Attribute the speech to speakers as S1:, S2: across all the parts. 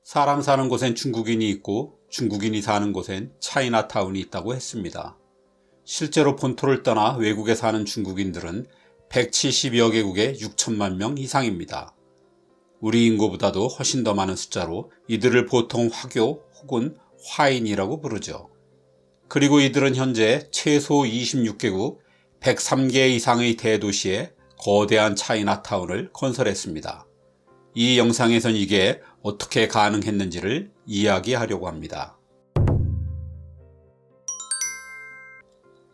S1: 사람 사는 곳엔 중국인이 있고 중국인이 사는 곳엔 차이나타운이 있다고 했습니다. 실제로 본토를 떠나 외국에 사는 중국인들은 170여 개국에 6천만 명 이상입니다. 우리 인구보다도 훨씬 더 많은 숫자로 이들을 보통 화교 혹은 화인이라고 부르죠. 그리고 이들은 현재 최소 26개국 103개 이상의 대도시에 거대한 차이나타운을 건설했습니다. 이 영상에선 이게 어떻게 가능했는지를 이야기하려고 합니다.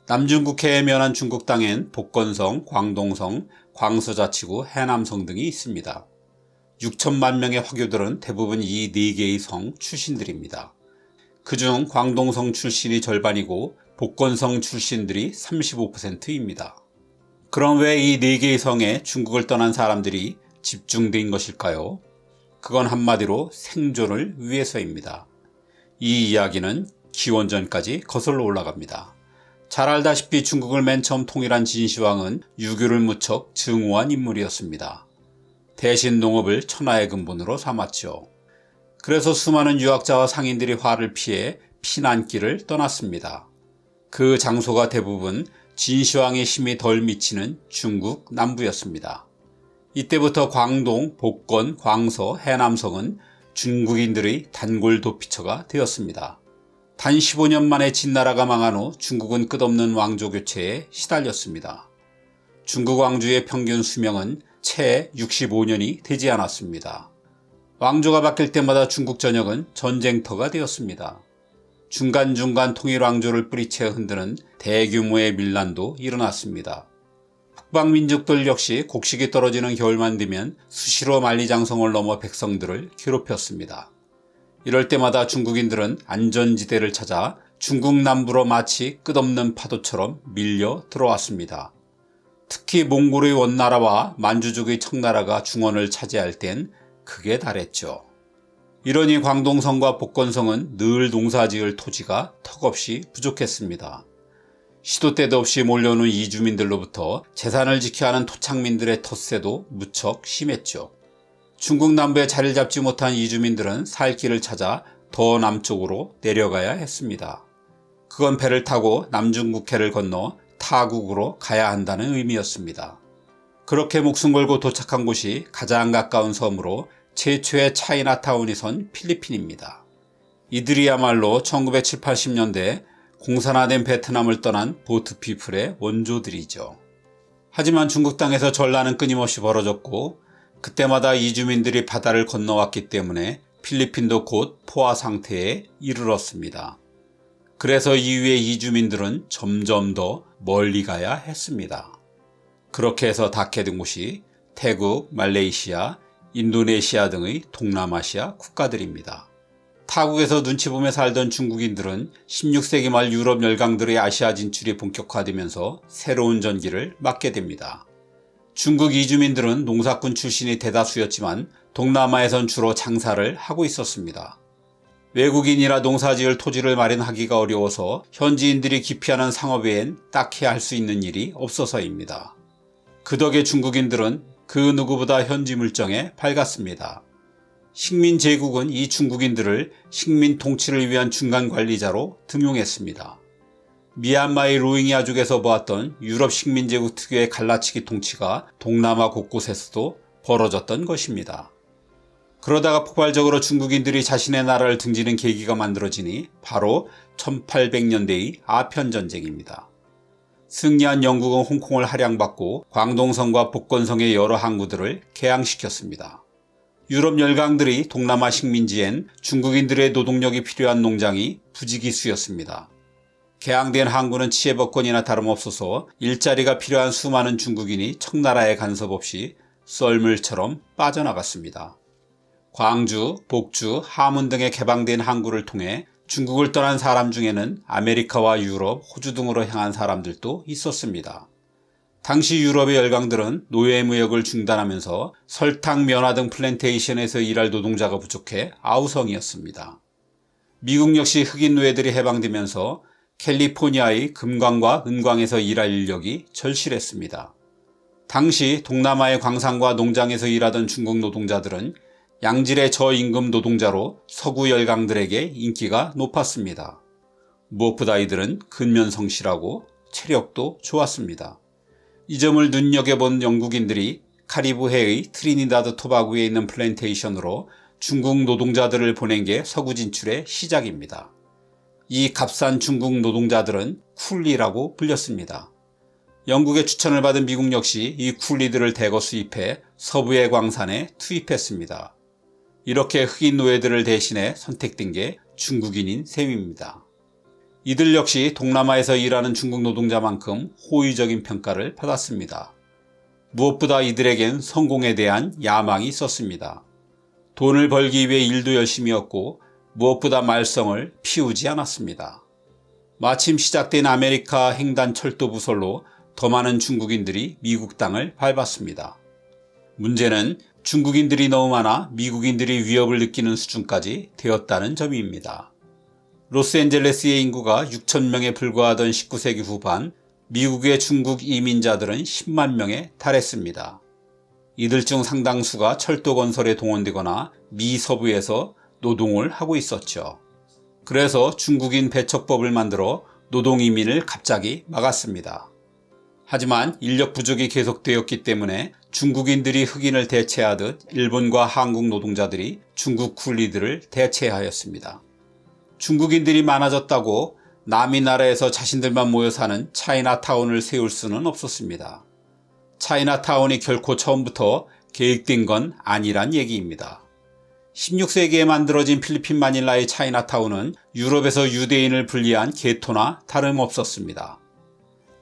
S1: 남중국해에 면한 중국 땅엔 복건성, 광동성, 광서자치구, 해남성 등이 있습니다. 6천만 명의 화교들은 대부분 이 4개의 성 출신들입니다. 그중 광동성 출신이 절반이고 복건성 출신들이 35%입니다. 그럼 왜 이 4개의 성에 중국을 떠난 사람들이 집중된 것일까요? 그건 한마디로 생존을 위해서입니다. 이 이야기는 기원전까지 거슬러 올라갑니다. 잘 알다시피 중국을 맨 처음 통일한 진시황은 유교를 무척 증오한 인물이었습니다. 대신 농업을 천하의 근본으로 삼았죠. 그래서 수많은 유학자와 상인들이 화를 피해 피난길을 떠났습니다. 그 장소가 대부분 진시황의 힘이 덜 미치는 중국 남부였습니다. 이때부터 광동, 복건, 광서, 해남성은 중국인들의 단골 도피처가 되었습니다. 단 15년 만에 진나라가 망한 후 중국은 끝없는 왕조 교체에 시달렸습니다. 중국 왕조의 평균 수명은 채 65년이 되지 않았습니다. 왕조가 바뀔 때마다 중국 전역은 전쟁터가 되었습니다. 중간중간 통일왕조를 뿌리채 흔드는 대규모의 밀란도 일어났습니다. 북방민족들 역시 곡식이 떨어지는 겨울만 되면 수시로 만리장성을 넘어 백성들을 괴롭혔습니다. 이럴 때마다 중국인들은 안전지대를 찾아 중국 남부로 마치 끝없는 파도처럼 밀려 들어왔습니다. 특히 몽골의 원나라와 만주족의 청나라가 중원을 차지할 땐 극에 달했죠. 이러니 광동성과 복건성은 늘 농사지을 토지가 턱없이 부족했습니다. 시도 때도 없이 몰려오는 이주민들로부터 재산을 지켜야 하는 토착민들의 텃세도 무척 심했죠. 중국 남부에 자리를 잡지 못한 이주민들은 살 길을 찾아 더 남쪽으로 내려가야 했습니다. 그건 배를 타고 남중국해를 건너 타국으로 가야 한다는 의미였습니다. 그렇게 목숨 걸고 도착한 곳이 가장 가까운 섬으로 최초의 차이나타운이 선 필리핀입니다. 이들이야말로 1970, 80년대 공산화된 베트남을 떠난 보트피플의 원조들이죠. 하지만 중국 땅에서 전란은 끊임없이 벌어졌고 그때마다 이주민들이 바다를 건너왔기 때문에 필리핀도 곧 포화 상태에 이르렀습니다. 그래서 이후의 이주민들은 점점 더 멀리 가야 했습니다. 그렇게 해서 닿게 된 곳이 태국, 말레이시아, 인도네시아 등의 동남아시아 국가들입니다. 타국에서 눈치 보며 살던 중국인들은 16세기 말 유럽 열강들의 아시아 진출이 본격화되면서 새로운 전기를 맞게 됩니다. 중국 이주민들은 농사꾼 출신이 대다수였지만 동남아에선 주로 장사를 하고 있었습니다. 외국인이라 농사지을 토지를 마련하기가 어려워서 현지인들이 기피하는 상업 외엔 딱히 할 수 있는 일이 없어서입니다. 그 덕에 중국인들은 그 누구보다 현지 물정에 밝았습니다. 식민 제국은 이 중국인들을 식민 통치를 위한 중간 관리자로 등용했습니다. 미얀마의 로힝야족에서 보았던 유럽 식민 제국 특유의 갈라치기 통치가 동남아 곳곳에서도 벌어졌던 것입니다. 그러다가 폭발적으로 중국인들이 자신의 나라를 등지는 계기가 만들어지니 바로 1800년대의 아편전쟁입니다. 승리한 영국은 홍콩을 할양받고 광동성과 복건성의 여러 항구들을 개항시켰습니다. 유럽 열강들이 동남아 식민지엔 중국인들의 노동력이 필요한 농장이 부지기수였습니다. 개항된 항구는 치해법권이나 다름없어서 일자리가 필요한 수많은 중국인이 청나라의 간섭 없이 썰물처럼 빠져나갔습니다. 광주, 복주, 하문 등의 개방된 항구를 통해 중국을 떠난 사람 중에는 아메리카와 유럽, 호주 등으로 향한 사람들도 있었습니다. 당시 유럽의 열강들은 노예무역을 중단하면서 설탕, 면화 등 플랜테이션에서 일할 노동자가 부족해 아우성이었습니다. 미국 역시 흑인 노예들이 해방되면서 캘리포니아의 금광과 은광에서 일할 인력이 절실했습니다. 당시 동남아의 광산과 농장에서 일하던 중국 노동자들은 양질의 저임금 노동자로 서구 열강들에게 인기가 높았습니다. 무엇보다 이들은 근면 성실하고 체력도 좋았습니다. 이 점을 눈여겨본 영국인들이 카리브해의 트리니다드 토바고에 있는 플랜테이션으로 중국 노동자들을 보낸 게 서구 진출의 시작입니다. 이 값싼 중국 노동자들은 쿨리라고 불렸습니다. 영국의 추천을 받은 미국 역시 이 쿨리들을 대거 수입해 서부의 광산에 투입했습니다. 이렇게 흑인 노예들을 대신해 선택된 게 중국인인 셈입니다. 이들 역시 동남아에서 일하는 중국 노동자만큼 호의적인 평가를 받았습니다. 무엇보다 이들에겐 성공에 대한 야망이 있었습니다. 돈을 벌기 위해 일도 열심히 했고 무엇보다 말썽을 피우지 않았습니다. 마침 시작된 아메리카 횡단 철도 부설로 더 많은 중국인들이 미국 땅을 밟았습니다. 문제는 중국인들이 너무 많아 미국인들이 위협을 느끼는 수준까지 되었다는 점입니다. 로스앤젤레스의 인구가 6천 명에 불과하던 19세기 후반 미국의 중국 이민자들은 10만 명에 달했습니다. 이들 중 상당수가 철도 건설에 동원되거나 미 서부에서 노동을 하고 있었죠. 그래서 중국인 배척법을 만들어 노동 이민을 갑자기 막았습니다. 하지만 인력 부족이 계속되었기 때문에 중국인들이 흑인을 대체하듯 일본과 한국 노동자들이 중국 쿨리들을 대체하였습니다. 중국인들이 많아졌다고 남이 나라에서 자신들만 모여 사는 차이나타운을 세울 수는 없었습니다. 차이나타운이 결코 처음부터 계획된 건 아니란 얘기입니다. 16세기에 만들어진 필리핀 마닐라의 차이나타운은 유럽에서 유대인을 분리한 게토나 다름없었습니다.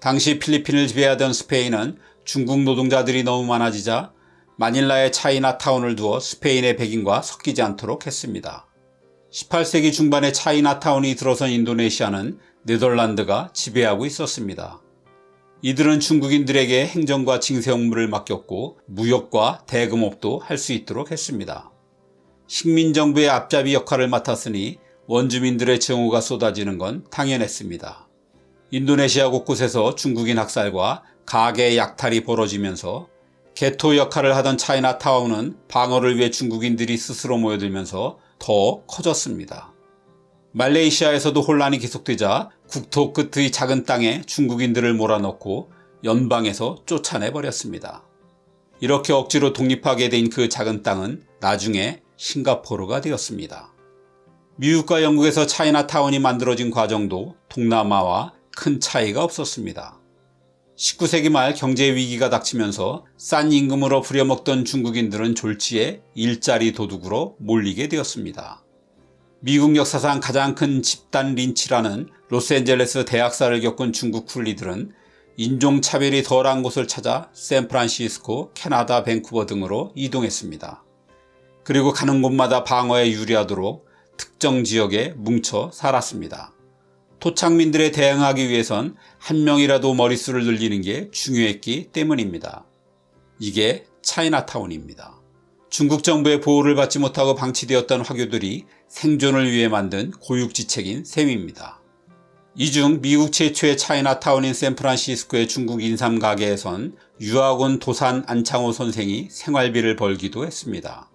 S1: 당시 필리핀을 지배하던 스페인은 중국 노동자들이 너무 많아지자 마닐라의 차이나타운을 두어 스페인의 백인과 섞이지 않도록 했습니다. 18세기 중반에 차이나타운이 들어선 인도네시아는 네덜란드가 지배하고 있었습니다. 이들은 중국인들에게 행정과 징세 업무를 맡겼고 무역과 대금업도 할 수 있도록 했습니다. 식민정부의 앞잡이 역할을 맡았으니 원주민들의 증오가 쏟아지는 건 당연했습니다. 인도네시아 곳곳에서 중국인 학살과 가계 약탈이 벌어지면서 게토 역할을 하던 차이나타운은 방어를 위해 중국인들이 스스로 모여들면서 더 커졌습니다. 말레이시아에서도 혼란이 계속되자 국토 끝의 작은 땅에 중국인들을 몰아넣고 연방에서 쫓아내버렸습니다. 이렇게 억지로 독립하게 된 그 작은 땅은 나중에 싱가포르가 되었습니다. 미국과 영국에서 차이나타운이 만들어진 과정도 동남아와 큰 차이가 없었습니다. 19세기 말 경제 위기가 닥치면서 싼 임금으로 부려먹던 중국인들은 졸지에 일자리 도둑으로 몰리게 되었습니다. 미국 역사상 가장 큰 집단 린치라는 로스앤젤레스 대학살을 겪은 중국 쿨리들은 인종차별이 덜한 곳을 찾아 샌프란시스코, 캐나다, 밴쿠버 등으로 이동했습니다. 그리고 가는 곳마다 방어에 유리하도록 특정 지역에 뭉쳐 살았습니다. 토착민들에 대응하기 위해선 한 명이라도 머릿수를 늘리는 게 중요했기 때문입니다. 이게 차이나타운입니다. 중국 정부의 보호를 받지 못하고 방치되었던 화교들이 생존을 위해 만든 고육지책인 셈입니다. 이 중 미국 최초의 차이나타운인 샌프란시스코의 중국 인삼 가게에선 유학 온 도산 안창호 선생이 생활비를 벌기도 했습니다.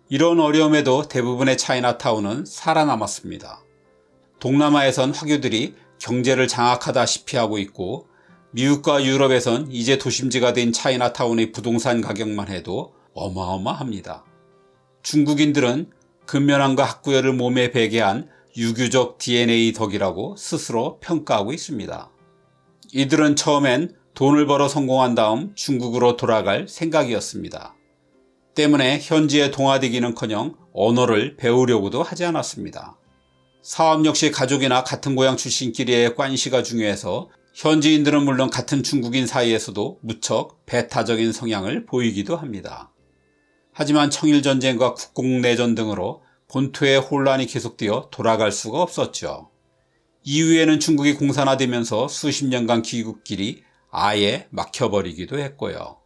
S1: 이런 어려움에도 대부분의 차이나타운은 살아남았습니다. 동남아에선 화교들이 경제를 장악하다시피 하고 있고 미국과 유럽에선 이제 도심지가 된 차이나타운의 부동산 가격만 해도 어마어마합니다. 중국인들은 근면함과 학구열을 몸에 배게 한 유교적 DNA 덕이라고 스스로 평가하고 있습니다. 이들은 처음엔 돈을 벌어 성공한 다음 중국으로 돌아갈 생각이었습니다. 때문에 현지에 동화되기는커녕 언어를 배우려고도 하지 않았습니다. 사업 역시 가족이나 같은 고향 출신끼리의 관시가 중요해서 현지인들은 물론 같은 중국인 사이에서도 무척 배타적인 성향을 보이기도 합니다. 하지만 청일전쟁과 국공내전 등으로 본토의 혼란이 계속되어 돌아갈 수가 없었죠. 이후에는 중국이 공산화되면서 수십 년간 귀국길이 아예 막혀버리기도 했고요.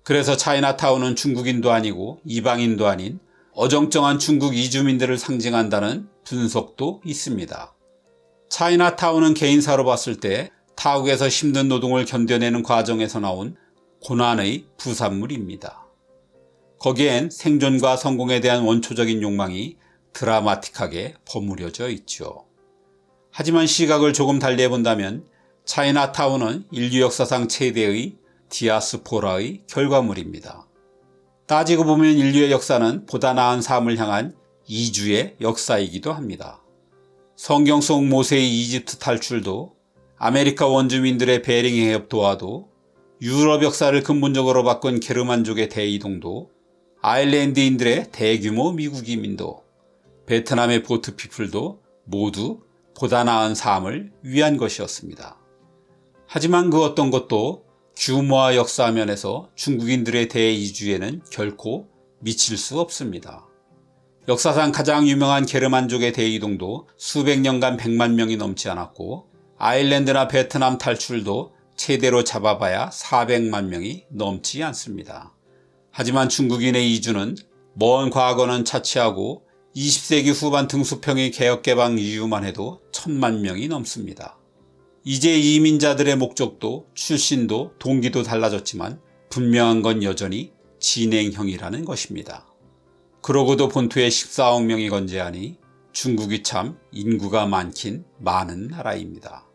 S1: 그래서 차이나타운은 중국인도 아니고 이방인도 아닌 어정쩡한 중국 이주민들을 상징한다는 분석도 있습니다. 차이나타운은 개인사로 봤을 때 타국에서 힘든 노동을 견뎌내는 과정에서 나온 고난의 부산물입니다. 거기엔 생존과 성공에 대한 원초적인 욕망이 드라마틱하게 버무려져 있죠. 하지만 시각을 조금 달리 해본다면 차이나타운은 인류 역사상 최대의 디아스포라의 결과물입니다. 따지고 보면 인류의 역사는 보다 나은 삶을 향한 이주의 역사이기도 합니다. 성경 속 모세의 이집트 탈출도, 아메리카 원주민들의 베링 해협 도하도, 유럽 역사를 근본적으로 바꾼 게르만족의 대이동도, 아일랜드인들의 대규모 미국 이민도, 베트남의 보트피플도 모두 보다 나은 삶을 위한 것이었습니다. 하지만 그 어떤 것도 규모와 역사 면에서 중국인들의 대이주에는 결코 미칠 수 없습니다. 역사상 가장 유명한 게르만족의 대이동도 수백 년간 100만 명이 넘지 않았고, 아일랜드나 베트남 탈출도 최대로 잡아봐야 400만 명이 넘지 않습니다. 하지만 중국인의 이주는 먼 과거는 차치하고 20세기 후반 등수평의 개혁개방 이후만 해도 1000만 명이 넘습니다. 이제 이민자들의 목적도 출신도 동기도 달라졌지만 분명한 건 여전히 진행형이라는 것입니다. 그러고도 본토에 14억 명이 건재하니 중국이 참 인구가 많긴 많은 나라입니다.